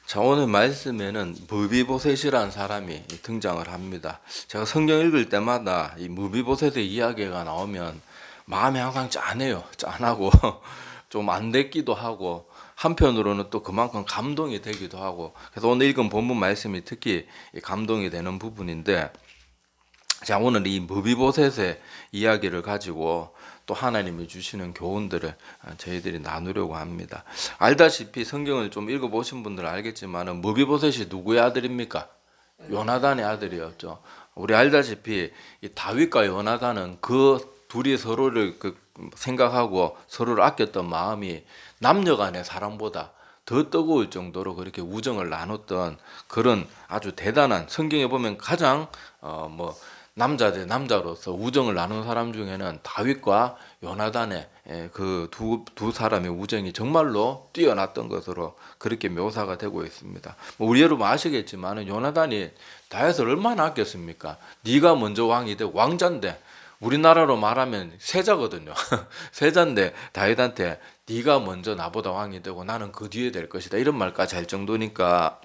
자, 오늘 말씀에는 무비보셋이라는 사람이 등장을 합니다. 제가 성경 읽을 때마다 이 무비보셋의 이야기가 나오면 마음이 항상 짠해요. 짠하고 좀 안 됐기도 하고 한편으로는 또 그만큼 감동이 되기도 하고, 그래서 오늘 읽은 본문 말씀이 특히 감동이 되는 부분인데, 자, 오늘 이 무비보셋의 이야기를 가지고 또 하나님이 주시는 교훈들을 저희들이 나누려고 합니다. 알다시피 성경을 좀 읽어보신 분들은 알겠지만 무비보셋이 누구의 아들입니까? 요나단의 아들이었죠. 우리 알다시피 이 다윗과 요나단은 그 둘이 서로를 생각하고 서로를 아꼈던 마음이 남녀간의 사랑보다 더 뜨거울 정도로 그렇게 우정을 나눴던 그런 아주 대단한, 성경에 보면 가장 남자 대 남자로서 우정을 나눈 사람 중에는 다윗과 요나단의 그 두 사람의 우정이 정말로 뛰어났던 것으로 그렇게 묘사가 되고 있습니다. 우리 여러분 아시겠지만 요나단이 다윗을 얼마나 아꼈습니까? 네가 먼저 왕이 되고, 왕자인데 우리나라로 말하면 세자거든요. 세자인데 다윗한테 네가 먼저 나보다 왕이 되고 나는 그 뒤에 될 것이다, 이런 말까지 할 정도니까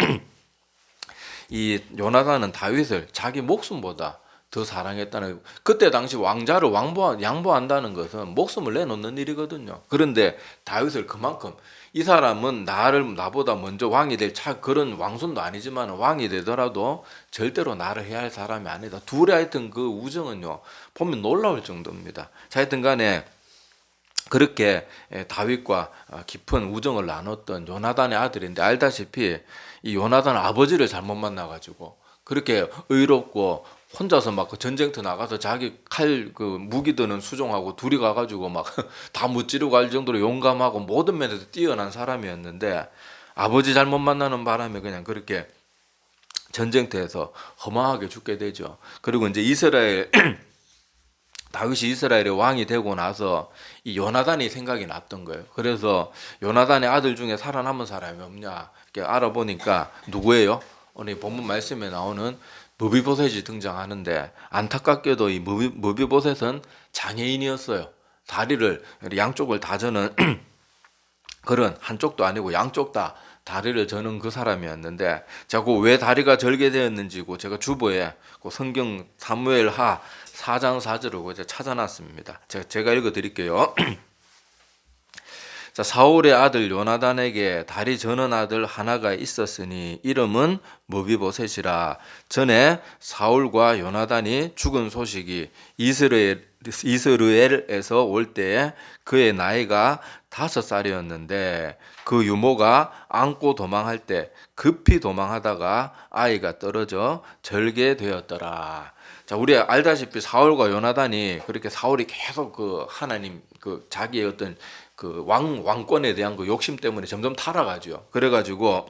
이 요나단은 다윗을 자기 목숨보다 더 사랑했다는, 그때 당시 왕자를 양보한다는 것은 목숨을 내놓는 일이거든요. 그런데 다윗을 그만큼, 이 사람은 나보다 먼저 왕이 될 그런 왕손도 아니지만 왕이 되더라도 절대로 나를 해야 할 사람이 아니다. 둘의 하여튼 그 우정은요 보면 놀라울 정도입니다. 자, 하여튼 간에 그렇게 다윗과 깊은 우정을 나눴던 요나단의 아들인데, 알다시피 이 요나단 아버지를 잘못 만나가지고 그렇게 의롭고 혼자서 막 그 전쟁터 나가서 자기 칼 그 무기 드는 수종하고 둘이 가가지고 막 다 무찌르고 할 정도로 용감하고 모든 면에서 뛰어난 사람이었는데, 아버지 잘못 만나는 바람에 그냥 그렇게 전쟁터에서 허망하게 죽게 되죠. 그리고 이제 다윗이 이스라엘의 왕이 되고 나서 이 요나단이 생각이 났던 거예요. 그래서 요나단의 아들 중에 살아남은 사람이 없냐 이렇게 알아보니까 누구예요? 오늘 본문 말씀에 나오는 무비보셋이 등장하는데, 안타깝게도 이 무비보셋은 장애인이었어요. 다리를 양쪽을 다 저는 그런, 한쪽도 아니고 양쪽 다 다리를 저는 그 사람이었는데, 자, 그 왜 다리가 절게 되었는지 제가 주보에 그 성경 사무엘하 4장 4절을 찾아놨습니다. 제가 읽어 드릴게요. 자, 사울의 아들 요나단에게 다리 저는 아들 하나가 있었으니 이름은 무비보셋이라. 전에 사울과 요나단이 죽은 소식이 이스라엘에서 올 때에 그의 나이가 5살이었는데 그 유모가 안고 도망할 때 급히 도망하다가 아이가 떨어져 절게 되었더라. 자, 우리 알다시피 사울과 요나단이 그렇게, 사울이 계속 그 하나님 그 자기의 어떤 그 왕권에 대한 그 욕심 때문에 점점 타락하죠. 그래가지고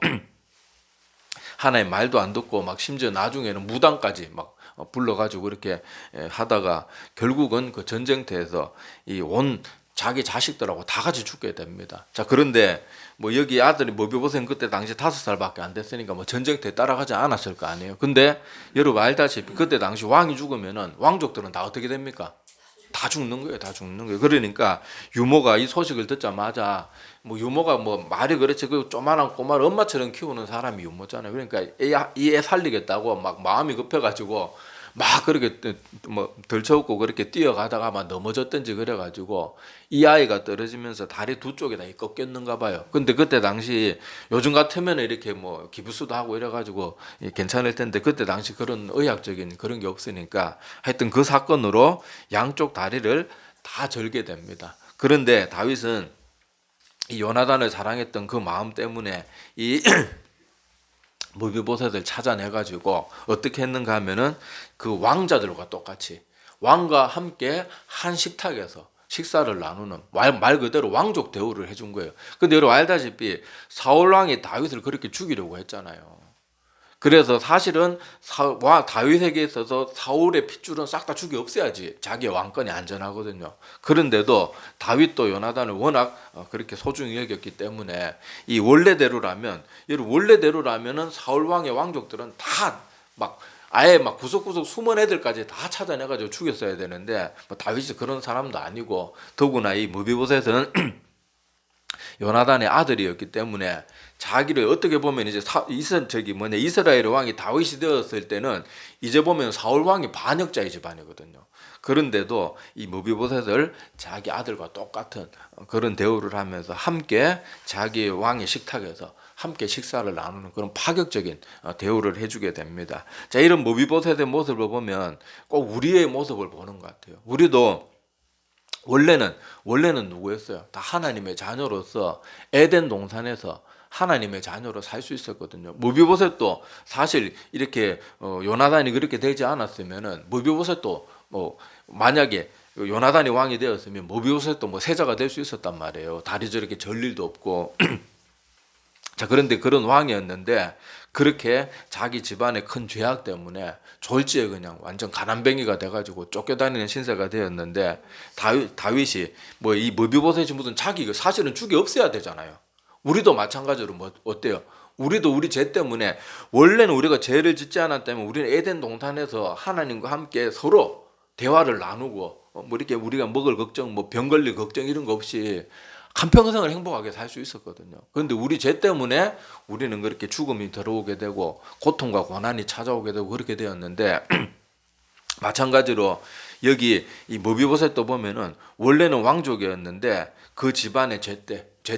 하나님 말도 안 듣고 막 심지어 나중에는 무당까지 막 불러가지고 그렇게 하다가 결국은 그 전쟁터에서 이 온 자기 자식들하고 다 같이 죽게 됩니다. 자, 그런데 뭐 여기 아들이 무비보셋은 그때 당시 5살밖에 안 됐으니까 뭐 전쟁터에 따라가지 않았을 거 아니에요. 근데 여러분 알다시피 그때 당시 왕이 죽으면은 왕족들은 다 어떻게 됩니까? 다 죽는 거예요. 다 죽는 거예요. 그러니까 유모가 이 소식을 듣자마자, 뭐 유모가 뭐 말이 그렇지, 그 조만한 꼬마를 엄마처럼 키우는 사람이 유모잖아요. 그러니까 이 애 살리겠다고 막 마음이 급해가지고 막 그렇게 뭐 덜쳐웃고 그렇게 뛰어가다가 막 넘어졌든지 그래가지고 이 아이가 떨어지면서 다리 두 쪽에 다 꺾였는가 봐요. 근데 그때 당시 요즘 같으면 이렇게 뭐 기부스도 하고 이래가지고 괜찮을 텐데, 그때 당시 그런 의학적인 그런 게 없으니까 하여튼 그 사건으로 양쪽 다리를 다 절게 됩니다. 그런데 다윗은 이 요나단을 사랑했던 그 마음 때문에 이 무비보셋을 찾아내가지고 어떻게 했는가 하면은 그 왕자들과 똑같이 왕과 함께 한 식탁에서 식사를 나누는, 말 그대로 왕족 대우를 해준 거예요. 근데 여러분 알다시피 사울 왕이 다윗을 그렇게 죽이려고 했잖아요. 그래서 사실은 다윗에게 있어서 사울의 핏줄은 싹 다 죽여 없애야지 자기의 왕권이 안전하거든요. 그런데도 다윗도 요나단을 워낙 그렇게 소중히 여겼기 때문에 이 원래대로라면, 여러분 원래대로라면은 사울 왕의 왕족들은 다 막 아예 막 구석구석 숨은 애들까지 다 찾아내가지고 죽였어야 되는데, 뭐 다윗이 그런 사람도 아니고, 더구나 이 무비보셋은 요나단의 아들이었기 때문에 자기를 어떻게 보면 이제 이스라엘 왕이 다윗이 되었을 때는 이제 보면 사울 왕이 반역자의 집안이거든요. 그런데도 이 무비보셋을 자기 아들과 똑같은 그런 대우를 하면서 함께 자기 왕의 식탁에서 함께 식사를 나누는 그런 파격적인 대우를 해주게 됩니다. 자, 이런 무비보셋의 모습을 보면 꼭 우리의 모습을 보는 것 같아요. 우리도 원래는 누구였어요? 다 하나님의 자녀로서 에덴 동산에서 하나님의 자녀로 살 수 있었거든요. 무비보셋도 사실 이렇게 요나단이 그렇게 되지 않았으면은 무비보셋도 만약에 요나단이 왕이 되었으면 무비보셋도 세자가 될 수 있었단 말이에요. 다리 저렇게 절 일도 없고. 자, 그런데 그런 왕이었는데 그렇게 자기 집안의 큰 죄악 때문에 졸지에 그냥 완전 가난뱅이가 돼가지고 쫓겨다니는 신세가 되었는데 다윗이 이 무비보셋이 무슨 자기 사실은 죽이 없어야 되잖아요. 우리도 마찬가지로 어때요? 우리도 우리 죄 때문에 원래는 우리가 죄를 짓지 않았다면 우리는 에덴 동산에서 하나님과 함께 서로 대화를 나누고 이렇게 우리가 먹을 걱정, 병 걸릴 걱정 이런 거 없이 한평생을 행복하게 살 수 있었거든요. 그런데 우리 죄 때문에 우리는 그렇게 죽음이 들어오게 되고 고통과 고난이 찾아오게 되고 그렇게 되었는데 마찬가지로 여기 이 무비보셋도 보면은 원래는 왕족이었는데 그 집안의 죄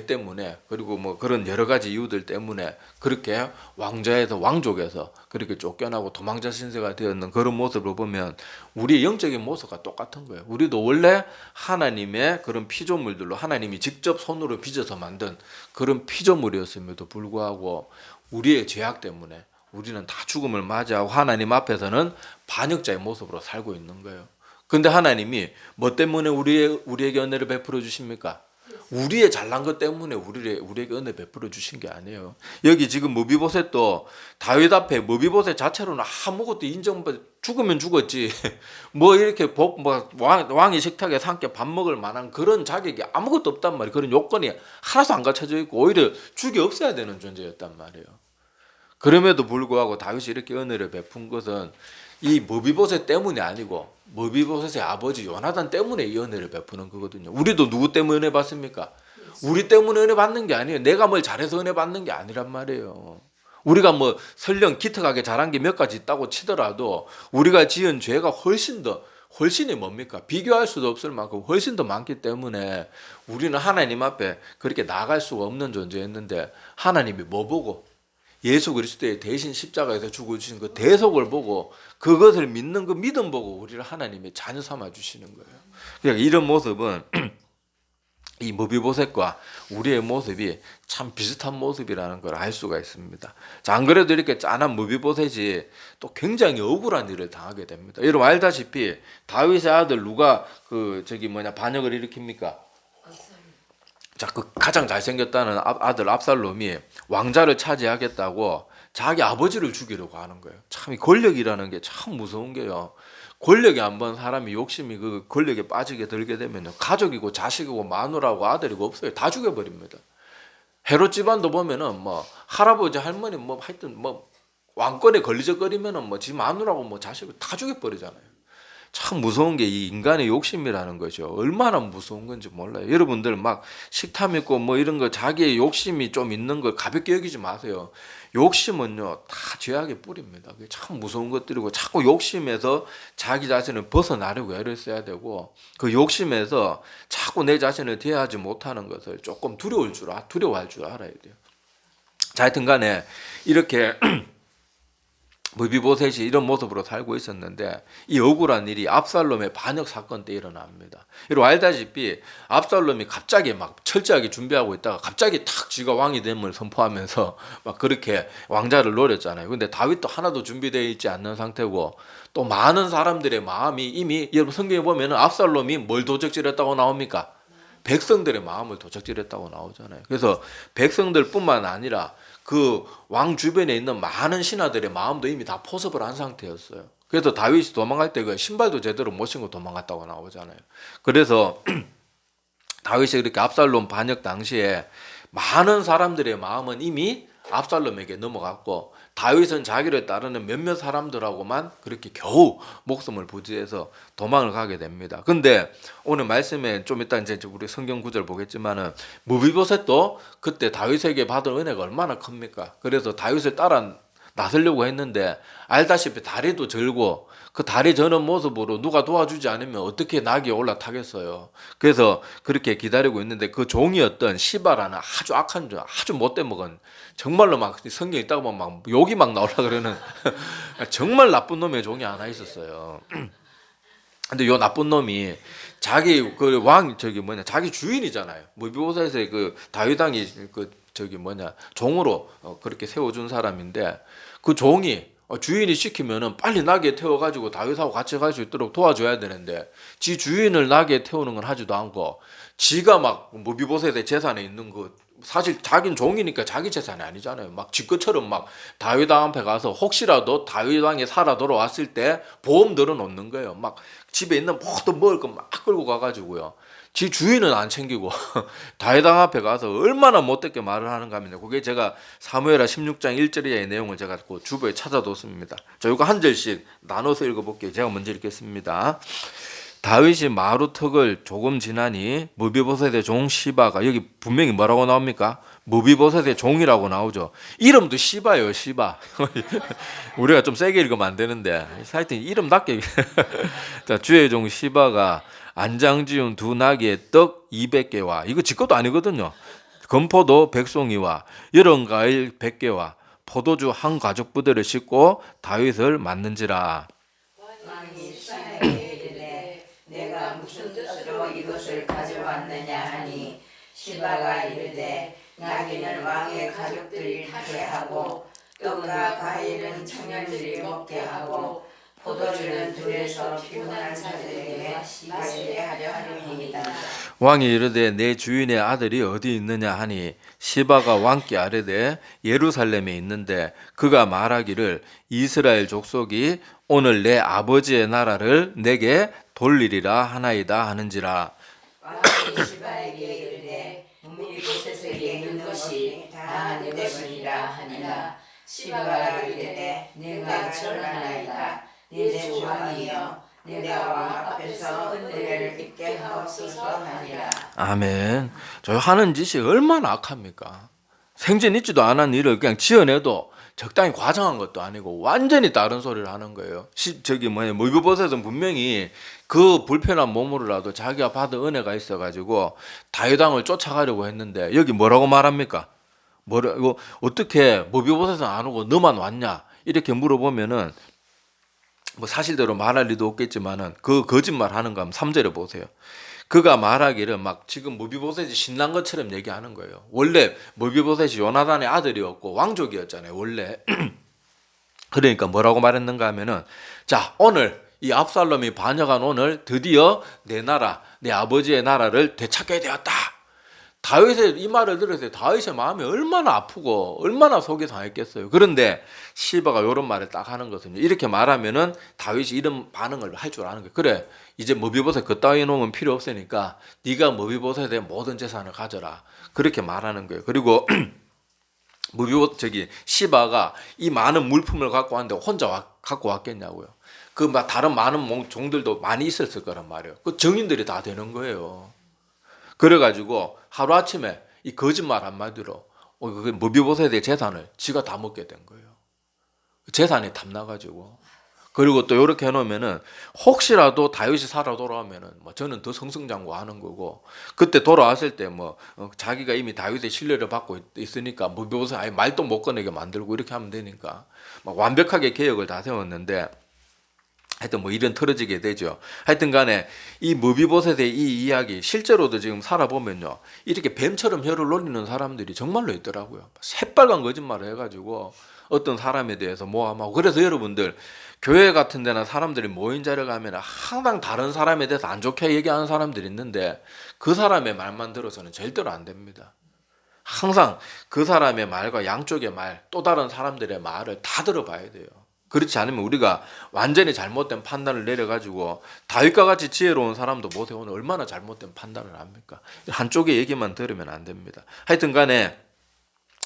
때문에 그리고 그런 여러 가지 이유들 때문에 그렇게 왕자에서 왕족에서 그렇게 쫓겨나고 도망자 신세가 되었는 그런 모습을 보면 우리의 영적인 모습과 똑같은 거예요. 우리도 원래 하나님의 그런 피조물들로 하나님이 직접 손으로 빚어서 만든 그런 피조물이었음에도 불구하고 우리의 죄악 때문에 우리는 다 죽음을 맞이하고 하나님 앞에서는 반역자의 모습으로 살고 있는 거예요. 근데 하나님이 뭐 때문에 우리에게 은혜를 베풀어 주십니까? 우리의 잘난 것 때문에 우리에게 은혜 베풀어 주신 게 아니에요. 여기 지금 무비보셋도 다윗 앞에 무비보셋 자체로는 아무것도 죽으면 죽었지. 이렇게 왕의 식탁에서 함께 밥 먹을 만한 그런 자격이 아무것도 없단 말이에요. 그런 요건이 하나도 안 갖춰져 있고 오히려 죽이 없어야 되는 존재였단 말이에요. 그럼에도 불구하고 다윗이 이렇게 은혜를 베푼 것은 이 무비보셋 때문이 아니고 무비보셋의 아버지 요나단 때문에 이 은혜를 베푸는 거거든요. 우리도 누구 때문에 은혜 받습니까? 우리 때문에 은혜 받는 게 아니에요. 내가 뭘 잘해서 은혜 받는 게 아니란 말이에요. 우리가 설령 기특하게 잘한 게 몇 가지 있다고 치더라도 우리가 지은 죄가 훨씬이 뭡니까? 비교할 수도 없을 만큼 훨씬 더 많기 때문에 우리는 하나님 앞에 그렇게 나아갈 수가 없는 존재였는데 하나님이 뭐 보고 예수 그리스도의 대신 십자가에서 죽어주신 그 대속을 보고 그것을 믿는 그 믿음 보고 우리를 하나님의 자녀 삼아 주시는 거예요. 그러니까 이런 모습은 이 무비보셋과 우리의 모습이 참 비슷한 모습이라는 걸 알 수가 있습니다. 자, 안 그래도 이렇게 짠한 무비보셋이 또 굉장히 억울한 일을 당하게 됩니다. 여러분 알다시피 다윗의 아들 누가 반역을 일으킵니까? 자, 그 가장 잘생겼다는 아들 압살롬이 왕자를 차지하겠다고 자기 아버지를 죽이려고 하는 거예요. 참 이 권력이라는 게 참 무서운 게요. 권력이 한번 사람이 욕심이 그 권력에 빠지게 들게 되면 가족이고 자식이고 마누라고 아들이고 없어요. 다 죽여버립니다. 헤롯 집안도 보면은 할아버지 할머니 하여튼 왕권에 걸리적거리면은 지 마누라고 자식을 다 죽여버리잖아요. 참 무서운 게 이 인간의 욕심이라는 거죠. 얼마나 무서운 건지 몰라요. 여러분들 식탐 있고 이런 거 자기의 욕심이 좀 있는 걸 가볍게 여기지 마세요. 욕심은요 다 죄악의 뿌리입니다. 그게 참 무서운 것들이고 자꾸 욕심에서 자기 자신을 벗어나려고 애를 써야 되고 그 욕심에서 자꾸 내 자신을 대하지 못하는 것을 조금 두려워할 줄 알아야 돼요. 자, 하여튼 간에 이렇게 무비보셋이 이런 모습으로 살고 있었는데 이 억울한 일이 압살롬의 반역 사건 때 일어납니다. 여러분 알다시피 압살롬이 갑자기 철저하게 준비하고 있다가 갑자기 탁 쥐가 왕이 됨을 선포하면서 그렇게 왕자를 노렸잖아요. 근데 다윗도 하나도 준비되어 있지 않는 상태고 또 많은 사람들의 마음이 이미 여러분 성경에 보면은 압살롬이 뭘 도적질했다고 나옵니까? 백성들의 마음을 도적질했다고 나오잖아요. 그래서 백성들뿐만 아니라 그 왕 주변에 있는 많은 신하들의 마음도 이미 다 포섭을 한 상태였어요. 그래서 다윗이 도망갈 때 그 신발도 제대로 못 신고 도망갔다고 나오잖아요. 그래서 다윗이 그렇게 압살롬 반역 당시에 많은 사람들의 마음은 이미 압살롬에게 넘어갔고 다윗은 자기를 따르는 몇몇 사람들하고만 그렇게 겨우 목숨을 부지해서 도망을 가게 됩니다. 근데 오늘 말씀에 좀 이따 이제 우리 성경 구절 보겠지만은 무비보셋도 그때 다윗에게 받은 은혜가 얼마나 큽니까? 그래서 다윗을 따라 나서려고 했는데 알다시피 다리도 절고 그 다리 저는 모습으로 누가 도와주지 않으면 어떻게 나귀에 올라타겠어요. 그래서 그렇게 기다리고 있는데 그 종이었던 시바라는 아주 악한 종, 아주 못돼 먹은 정말로 막 성경 읽다가 보면 막 욕이 막 나오려 그러는 정말 나쁜 놈의 종이 하나 있었어요. 근데 요 나쁜 놈이 자기 그 왕 저기 뭐냐 자기 주인이잖아요. 무비보셋의 그 다윗 왕이 그 저기 뭐냐 종으로 그렇게 세워준 사람인데 그 종이 주인이 시키면은 빨리 나귀에 태워가지고 다윗하고 같이 갈 수 있도록 도와줘야 되는데 지 주인을 나귀에 태우는 건 하지도 않고 지가 막 무비보셋의 재산에 있는 그 사실 자기는 종이니까 자기 재산이 아니잖아요. 막 지 것처럼 막 다윗 왕 앞에 가서 혹시라도 다윗 왕이 살아 돌아왔을 때 보험 들어놓는 거예요. 막 집에 있는 모든 먹을 거 막 끌고 가가지고요. 지 주인은 안 챙기고 다윗 왕 앞에 가서 얼마나 못되게 말을 하는가 하면 그게 제가 사무엘하 16장 1절의 내용을 제가 그 주보에 찾아뒀습니다. 자, 이거 한 절씩 나눠서 읽어볼게요. 제가 먼저 읽겠습니다. 다윗이 마루턱을 조금 지나니 무비보셋의 종 시바가 여기 분명히 뭐라고 나옵니까? 무비보셋의 종이라고 나오죠. 이름도 시바예요. 시바. 우리가 좀 세게 읽으면 안 되는데 하여튼 이름 낮게 자, 주의 종 시바가 안장지운 두 나귀의 떡 200개와 이거 지 것도 아니거든요. 건포도 100송이와 여름 과일 100개와 포도주 한 가죽 부대를 싣고 다윗을 맞는지라. 내가 무슨 뜻으로 이것을 가져왔느냐 하니 시바가 이르되 나귀는 왕의 가족들이 타게 하고 떡과 과일은 청년들이 먹게 하고 포도주는 들에서 피곤한 자들에게 마시게 하려 함이니이다. 왕이 이르되 내 주인의 아들이 어디 있느냐 하니 시바가 왕께 아뢰되 예루살렘에 있는데 그가 말하기를 이스라엘 족속이 오늘 내 아버지의 나라를 내게 돌리리라 하나이다 하는지라. 왕이 시바에게 이르되 무비보셋에게 있는 것이 다 내 것이니라 하니라. 시바가 이르되 내가 전하나이다. 내 주 왕이여 내가 왕 앞에서 은혜를 입게 하옵소서 하니라. 아멘. 저 하는 짓이 얼마나 악합니까? 생전 있지도 않은 일을 그냥 지어내도 적당히 과장한 것도 아니고 완전히 다른 소리를 하는 거예요. 무비보셋은 분명히 그 불편한 몸으로라도 자기가 받은 은혜가 있어가지고 다윗 왕을 쫓아가려고 했는데 여기 뭐라고 말합니까? 뭐라고 어떻게 무비보셋은 안 오고 너만 왔냐? 이렇게 물어보면은 뭐 사실대로 말할 리도 없겠지만은 그 거짓말 하는 거 한번 3절에 보세요. 그가 말하기를 막 지금 무비보셋이 신난 것처럼 얘기하는 거예요. 원래 무비보셋이 요나단의 아들이었고 왕족이었잖아요. 원래. 그러니까 뭐라고 말했는가 하면은 자 오늘 이 압살롬이 반역한 오늘 드디어 내 나라 내 아버지의 나라를 되찾게 되었다. 다윗의 이 말을 들었을 때 다윗의 마음이 얼마나 아프고 얼마나 속이 상했겠어요. 그런데 시바가 이런 말을 딱 하는 것은요. 이렇게 말하면은 다윗이 이런 반응을 할 줄 아는 거예요. 그래 이제 무비보셋 그따위 놈은 필요 없으니까 네가 무비보셋의 모든 재산을 가져라. 그렇게 말하는 거예요. 그리고 시바가 이 많은 물품을 갖고 왔는데 혼자 갖고 왔겠냐고요. 그 다른 많은 종들도 많이 있었을 거란 말이에요. 그 정인들이 다 되는 거예요. 그래가지고 하루아침에 이 거짓말 한마디로 무비보셋의 재산을 지가 다 먹게 된 거예요. 재산이 탐나가지고. 그리고 또 이렇게 해놓으면은 혹시라도 다윗이 살아 돌아오면은 뭐 저는 더 승승장구하는 거고 그때 돌아왔을 때 뭐 자기가 이미 다윗의 신뢰를 받고 있으니까 무비보셋 아예 말도 못 꺼내게 만들고 이렇게 하면 되니까 막 완벽하게 계획을 다 세웠는데 하여튼 뭐 일은 틀어지게 되죠. 하여튼 간에 이 무비보셋의 이 이야기 실제로도 지금 살아보면요. 이렇게 뱀처럼 혀를 놀리는 사람들이 정말로 있더라고요. 새빨간 거짓말을 해가지고 어떤 사람에 대해서 모함하고 그래서 여러분들 교회 같은 데나 사람들이 모인 자리에 가면 항상 다른 사람에 대해서 안 좋게 얘기하는 사람들이 있는데 그 사람의 말만 들어서는 절대로 안 됩니다. 항상 그 사람의 말과 양쪽의 말 또 다른 사람들의 말을 다 들어봐야 돼요. 그렇지 않으면 우리가 완전히 잘못된 판단을 내려가지고 다윗과 같이 지혜로운 사람도 못해 오늘 얼마나 잘못된 판단을 합니까? 한쪽의 얘기만 들으면 안 됩니다. 하여튼 간에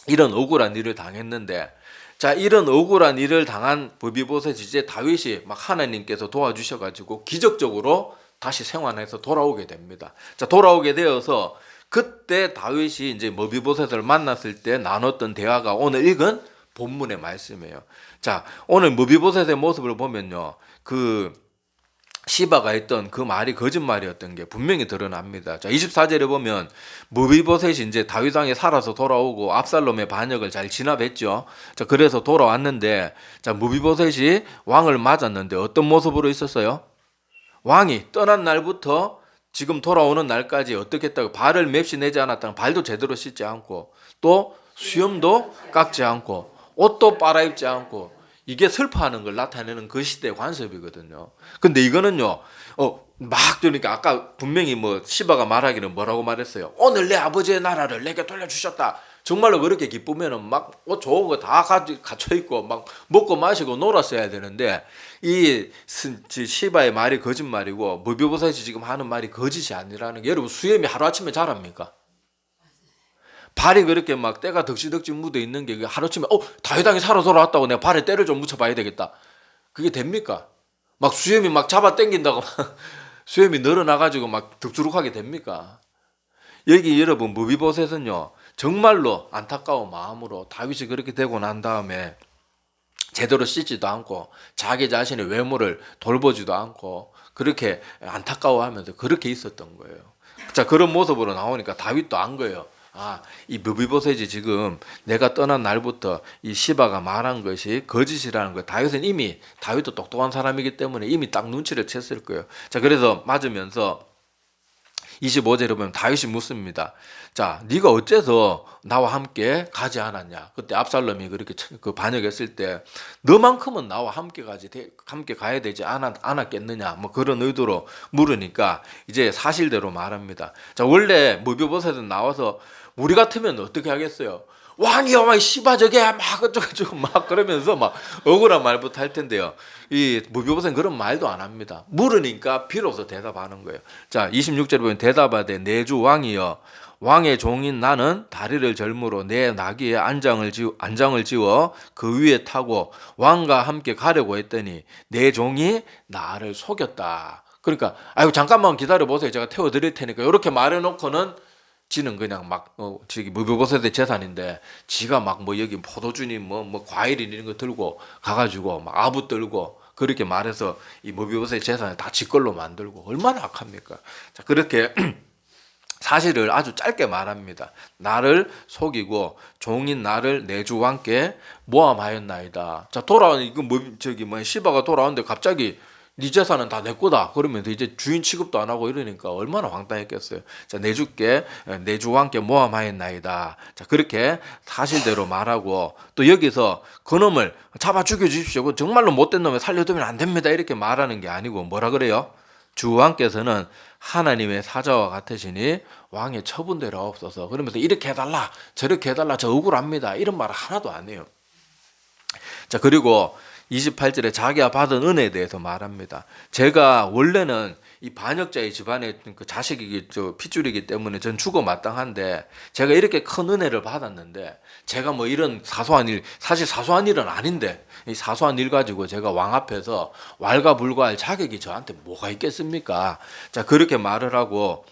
이런 억울한 일을 당했는데, 자, 이런 억울한 일을 당한 무비보셋이 이제 다윗이 막 하나님께서 도와주셔가지고 기적적으로 다시 생還해서 돌아오게 됩니다. 자, 돌아오게 되어서 그때 다윗이 이제 무비보셋을 만났을 때 나눴던 대화가 오늘 읽은 본문의 말씀이에요. 자, 오늘 무비보셋의 모습을 보면요, 그 시바가 했던 그 말이 거짓말이었던 게 분명히 드러납니다. 자, 24절에 보면 무비보셋이 이제 다윗 왕에 살아서 돌아오고 압살롬의 반역을 잘 진압했죠. 자, 그래서 돌아왔는데, 자, 무비보셋이 왕을 맞았는데 어떤 모습으로 있었어요? 왕이 떠난 날부터 지금 돌아오는 날까지 어떻게 했다고? 발을 맵시 내지 않았다는, 발도 제대로 씻지 않고, 또 수염도 깎지 않고, 옷도 빨아입지 않고, 이게 슬퍼하는 걸 나타내는 그 시대의 관습이거든요. 근데 이거는요, 막 그러니까 아까 분명히 뭐 시바가 말하기는 뭐라고 말했어요? 오늘 내 아버지의 나라를 내게 돌려주셨다. 정말로 그렇게 기쁘면은 막 옷 좋은 거 다 갖춰 입고 막 먹고 마시고 놀았어야 되는데, 이 시바의 말이 거짓말이고 무비보셋이 지금 하는 말이 거짓이 아니라는 게, 여러분 수염이 하루아침에 자랍니까? 발이 그렇게 막 때가 덕지덕지 묻어 있는 게 하루아침에 다윗 왕이 살아 돌아왔다고 내가 발에 때를 좀 묻혀봐야 되겠다. 그게 됩니까? 막 수염이 막 잡아 당긴다고 수염이 늘어나가지고 막 득수룩하게 됩니까? 여기 여러분 무비보셋은요, 정말로 안타까운 마음으로 다윗이 그렇게 되고 난 다음에 제대로 씻지도 않고 자기 자신의 외모를 돌보지도 않고 그렇게 안타까워하면서 그렇게 있었던 거예요. 자, 그런 모습으로 나오니까 다윗도 안 거예요. 아, 이 무비보셋이 지금 내가 떠난 날부터 이 시바가 말한 것이 거짓이라는 거, 다윗도 똑똑한 사람이기 때문에 이미 딱 눈치를 챘을 거예요. 자, 그래서 맞으면서 25절에 보면 다윗이 묻습니다. 자, 네가 어째서 나와 함께 가지 않았냐? 그때 압살롬이 그렇게 그 반역했을 때 너만큼은 나와 함께 가야 되지 않았겠느냐? 뭐 그런 의도로 물으니까 이제 사실대로 말합니다. 자, 원래 무비보셋은 나와서 우리 같으면 어떻게 하겠어요? 왕이여, 막 씨바 저게 막 어쩌고저쩌고 막 그러면서 막 억울한 말부터 할 텐데요. 이 무비보셋은 그런 말도 안 합니다. 물으니까 비로소 대답하는 거예요. 자, 26절에 보면 대답하되 내 주 왕이여, 왕의 종인 나는 다리를 절므로 내 나귀에 안장을 지워 그 위에 타고 왕과 함께 가려고 했더니 내 종이 나를 속였다. 그러니까 아이고 잠깐만 기다려 보세요. 제가 태워드릴 테니까 이렇게 말해놓고는 지는 그냥 막 저기 무비보셋의 재산인데 지가 막 뭐 여기 포도주니 뭐 과일 이런 거 들고 가가지고 막 아부 떨고 그렇게 말해서 이 무비보셋의 재산을 다 지 걸로 만들고 얼마나 악합니까? 자, 그렇게 사실을 아주 짧게 말합니다. 나를 속이고 종인 나를 내 주 왕께 모함하였나이다. 자, 이거 시바가 돌아오는데 갑자기 네 재산은 다 내 거다. 그러면서 이제 주인 취급도 안 하고 이러니까 얼마나 황당했겠어요. 자, 내 주 왕께 모함하였나이다. 자, 그렇게 사실대로 말하고 또 여기서 그놈을 잡아 죽여 주십시오. 정말로 못된 놈을 살려두면 안 됩니다. 이렇게 말하는 게 아니고 뭐라 그래요? 주 왕께서는 하나님의 사자와 같으시니 왕의 처분대로 없어서, 그러면서 이렇게 해달라 저렇게 해달라 저 억울합니다 이런 말 하나도 안 해요. 자, 그리고 28절에 자기가 받은 은혜에 대해서 말합니다. 제가 원래는 이 반역자의 집안의 그 자식이기 핏줄이기 때문에 전 죽어 마땅한데 제가 이렇게 큰 은혜를 받았는데 제가 뭐 이런 사소한 일, 사실 사소한 일은 아닌데 이 사소한 일 가지고 제가 왕 앞에서 왈가불가할 자격이 저한테 뭐가 있겠습니까? 자, 그렇게 말을 하고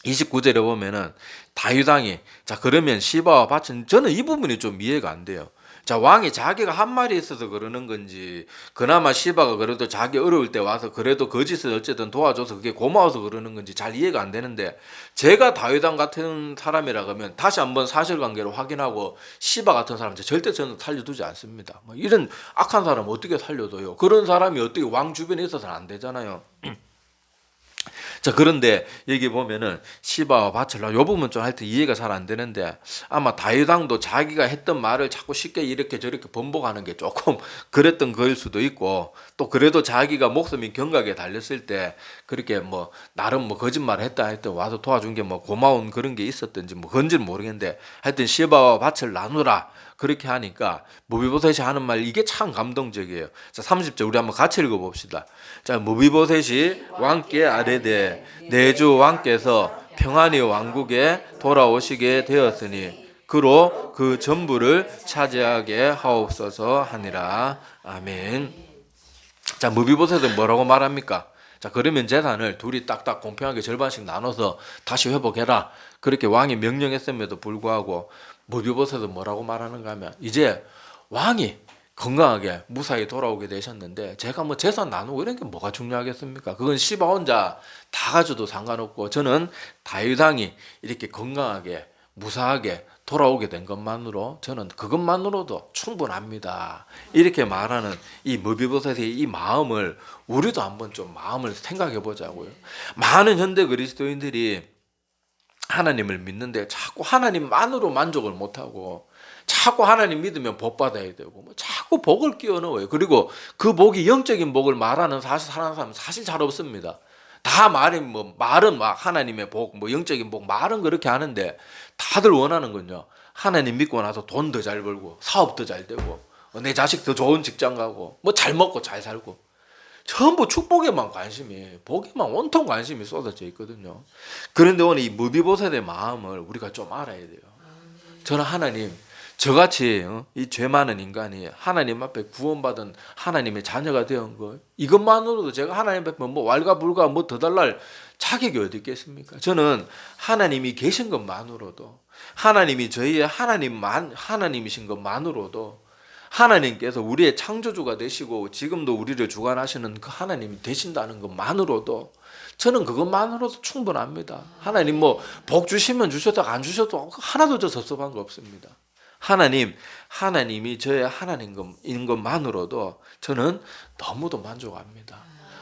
29절에 보면은 다윗 왕이, 자, 그러면 시바와 밭은, 저는 이 부분이 좀 이해가 안 돼요. 자, 왕이 자기가 한 말이 있어서 그러는 건지, 그나마 시바가 그래도 자기 어려울 때 와서 그래도 거짓을 어쨌든 도와줘서 그게 고마워서 그러는 건지 잘 이해가 안 되는데, 제가 다윗 왕 같은 사람이라 그러면 다시 한번 사실관계를 확인하고 시바 같은 사람 절대 저는 살려두지 않습니다. 뭐 이런 악한 사람 어떻게 살려둬요? 그런 사람이 어떻게 왕 주변에 있어서는 안 되잖아요. 자, 그런데 여기 보면은 시바와 밭을, 요 부분 좀 하여튼 이해가 잘 안 되는데 아마 다윗 왕도 자기가 했던 말을 자꾸 쉽게 이렇게 저렇게 번복하는 게 조금 그랬던 거일 수도 있고, 또 그래도 자기가 목숨이 경각에 달렸을 때 그렇게 뭐 나름 뭐 거짓말 했다 했던 와서 도와준 게 뭐 고마운 그런 게 있었던지 뭐 그런지는 모르겠는데 하여튼 시바와 밭을 나누라 그렇게 하니까 무비보셋이 하는 말, 이게 참 감동적이에요. 자, 30절 우리 한번 같이 읽어봅시다. 자, 무비보셋이 왕께 아뢰되 내 주 왕께서 평안히 왕국에 돌아오시게 되었으니 그로 그 전부를 차지하게 하옵소서 하니라. 아멘. 자, 무비보셋은 뭐라고 말합니까? 자, 그러면 재산을 둘이 딱딱 공평하게 절반씩 나눠서 다시 회복해라. 그렇게 왕이 명령했음에도 불구하고 무비보셋은 뭐라고 말하는가 하면, 이제 왕이 건강하게 무사히 돌아오게 되셨는데 제가 뭐 재산 나누고 이런 게 뭐가 중요하겠습니까? 그건 시바 혼자 다 가져도 상관없고, 저는 다윗 왕이 이렇게 건강하게 무사하게 돌아오게 된 것만으로 저는 그것만으로도 충분합니다. 이렇게 말하는 이 무비보셋의 이 마음을 우리도 한번 좀 마음을 생각해 보자고요. 많은 현대 그리스도인들이 하나님을 믿는데 자꾸 하나님만으로 만족을 못하고, 자꾸 하나님 믿으면 복 받아야 되고, 뭐 자꾸 복을 끼워 넣어요. 그리고 그 복이 영적인 복을 말하는 사람 사실 잘 없습니다. 다 말은 막 하나님의 복, 뭐 영적인 복 말은 그렇게 하는데, 다들 원하는 건요, 하나님 믿고 나서 돈 더 잘 벌고 사업 더 잘 되고 내 자식 더 좋은 직장 가고 뭐 잘 먹고 잘 살고, 전부 축복에만 관심이, 복에만 온통 관심이 쏟아져 있거든요. 그런데 오늘 이 무비보셋의 마음을 우리가 좀 알아야 돼요. 저는 하나님, 저같이 이 죄 많은 인간이 하나님 앞에 구원받은 하나님의 자녀가 되은 거, 이것만으로도 제가 하나님 앞에 뭐 왈가불가 뭐 더 달랄 자격이 어디 있겠습니까? 저는 하나님이 계신 것만으로도, 하나님이 저희의 하나님이신 것만으로도, 하나님께서 우리의 창조주가 되시고 지금도 우리를 주관하시는 그 하나님이 되신다는 것만으로도, 저는 그것만으로도 충분합니다. 하나님 뭐 복 주시면 주셔도 안 주셔도 하나도 저 섭섭한 거 없습니다. 하나님이 저의 하나님인 것만으로도 저는 너무도 만족합니다.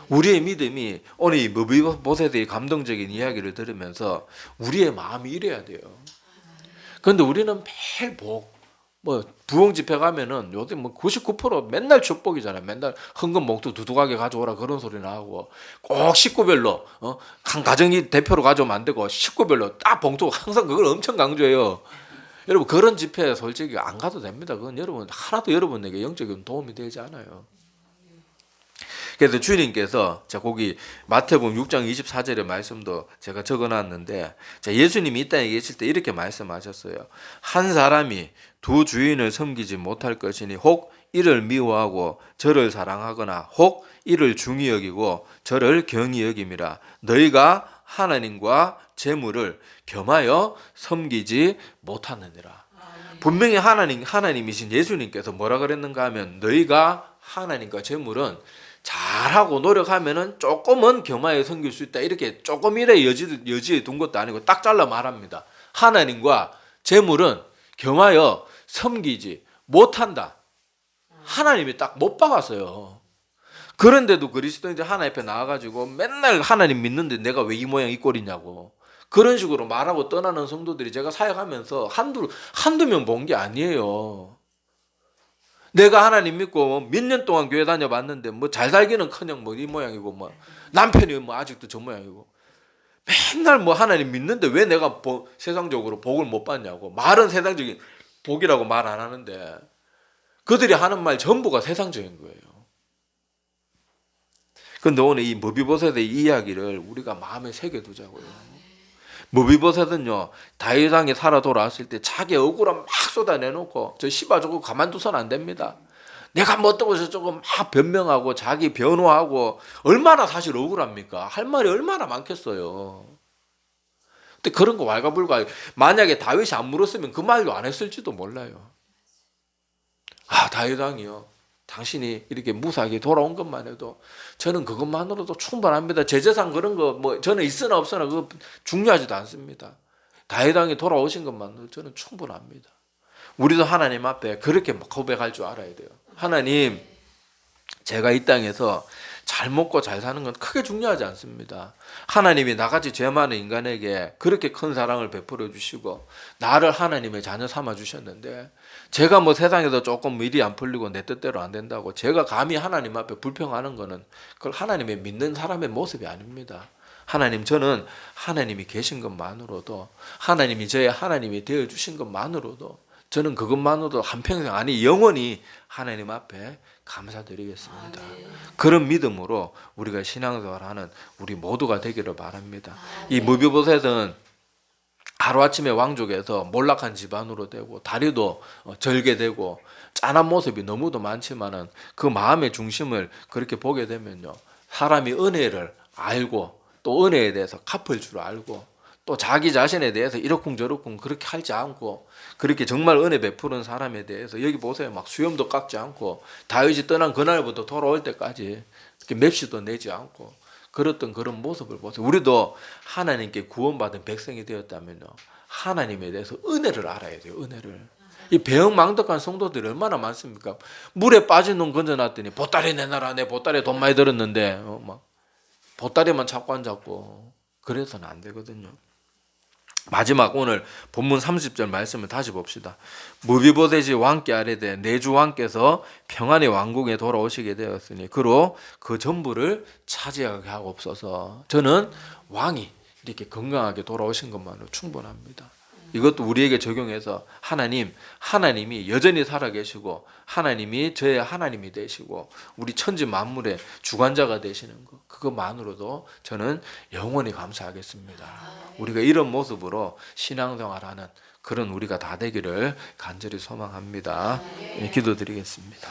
우리의 믿음이, 오늘 이 무비보셋의 감동적인 이야기를 들으면서 우리의 마음이 이래야 돼요. 그런데 우리는 매일 뭐 부흥 집회 가면은 요새 뭐 99% 맨날 축복이잖아요. 맨날 헌금 봉투 두둑하게 가져오라 그런 소리 나오고, 꼭 식구별로 한 가정이 대표로 가져오면 안 되고 식구별로 딱 봉투, 항상 그걸 엄청 강조해요. 여러분, 그런 집회 솔직히 안 가도 됩니다. 그건 여러분 하나도 여러분에게 영적인 도움이 되지 않아요. 그래서 주님께서, 자, 거기 마태복음 6장 24절의 말씀도 제가 적어놨는데, 자, 예수님이 이 땅에 계실 때 이렇게 말씀하셨어요. 한 사람이 두 주인을 섬기지 못할 것이니 혹 이를 미워하고 저를 사랑하거나 혹 이를 중히 여기고 저를 경히 여김이라. 너희가 하나님과 재물을 겸하여 섬기지 못하느니라. 분명히 하나님이신 예수님께서 뭐라 그랬는가 하면, 너희가 하나님과 재물은 잘하고 노력하면은 조금은 겸하여 섬길 수 있다. 이렇게 조금이라도 여지에 둔 것도 아니고 딱 잘라 말합니다. 하나님과 재물은 겸하여 섬기지 못한다. 하나님이 딱 못 박았어요. 그런데도 그리스도인들 하나님 앞에 나와가지고 맨날 하나님 믿는데 내가 왜 이 모양 이 꼴이냐고 그런 식으로 말하고 떠나는 성도들이 제가 사역하면서 한두 명 본 게 아니에요. 내가 하나님 믿고 몇 년 동안 교회 다녀봤는데 뭐 잘 살기는커녕 뭐 이 모양이고, 뭐 남편이 뭐 아직도 저 모양이고, 맨날 뭐 하나님 믿는데 왜 내가 세상적으로 복을 못 받냐고. 말은 세상적인 복이라고 말 안 하는데 그들이 하는 말 전부가 세상적인 거예요. 그런데 오늘 이 무비보셋의 이야기를 우리가 마음에 새겨두자고요. 무비보셋은요, 다윗 왕이 살아 돌아왔을 때 자기 억울함 막 쏟아내놓고, 저 시바 저거 가만두선 안 됩니다. 내가 뭐 어쩌고 저쩌고 막 변명하고 자기 변호하고, 얼마나 사실 억울합니까? 할 말이 얼마나 많겠어요. 근데 그런 거 왈가불가, 만약에 다윗이 안 물었으면 그 말도 안 했을지도 몰라요. 아, 다윗 왕이요, 당신이 이렇게 무사하게 돌아온 것만 해도 저는 그것만으로도 충분합니다. 제 재산 그런 거 뭐 저는 있으나 없으나 그거 중요하지도 않습니다. 다윗 왕이 돌아오신 것만으로 저는 충분합니다. 우리도 하나님 앞에 그렇게 고백할 줄 알아야 돼요. 하나님, 제가 이 땅에서 잘 먹고 잘 사는 건 크게 중요하지 않습니다. 하나님이 나같이 죄 많은 인간에게 그렇게 큰 사랑을 베풀어 주시고 나를 하나님의 자녀 삼아 주셨는데, 제가 뭐 세상에서 조금 일이 안 풀리고 내 뜻대로 안 된다고 제가 감히 하나님 앞에 불평하는 거는 그걸 하나님의 믿는 사람의 모습이 아닙니다. 하나님, 저는 하나님이 계신 것만으로도, 하나님이 저의 하나님이 되어 주신 것만으로도 저는 그것만으로도 한평생, 아니 영원히 하나님 앞에 감사드리겠습니다. 그런 믿음으로 우리가 신앙생활하는 우리 모두가 되기를 바랍니다. 이 무비보셋은 하루아침에 왕족에서 몰락한 집안으로 되고 다리도 절개되고 짠한 모습이 너무도 많지만은 그 마음의 중심을 그렇게 보게 되면요, 사람이 은혜를 알고 또 은혜에 대해서 갚을 줄 알고 또 자기 자신에 대해서 이러쿵저러쿵 그렇게 하지 않고 그렇게 정말 은혜 베푸는 사람에 대해서 여기 보세요, 막 수염도 깎지 않고 다윗이 떠난 그날부터 돌아올 때까지 이렇게 맵시도 내지 않고 그랬던 그런 모습을 보세요. 우리도 하나님께 구원받은 백성이 되었다면요, 하나님에 대해서 은혜를 알아야 돼요. 은혜를. 이 배은망덕한 성도들이 얼마나 많습니까? 물에 빠진 놈 건져놨더니 보따리 내놔라, 내 보따리에 돈 많이 들었는데 막 보따리만 찾고 앉았고 그래서는 안 되거든요. 마지막 오늘 본문 30절 말씀을 다시 봅시다. 무비보셋이 왕께 아뢰되 내 주 왕께서 평안의 왕궁에 돌아오시게 되었으니 그로 그 전부를 차지하게 하옵소서. 저는 왕이 이렇게 건강하게 돌아오신 것만으로 충분합니다. 이것도 우리에게 적용해서 하나님이 여전히 살아계시고 하나님이 저의 하나님이 되시고 우리 천지 만물의 주관자가 되시는 것, 그것만으로도 저는 영원히 감사하겠습니다. 우리가 이런 모습으로 신앙생활하는 그런 우리가 다 되기를 간절히 소망합니다. 기도드리겠습니다.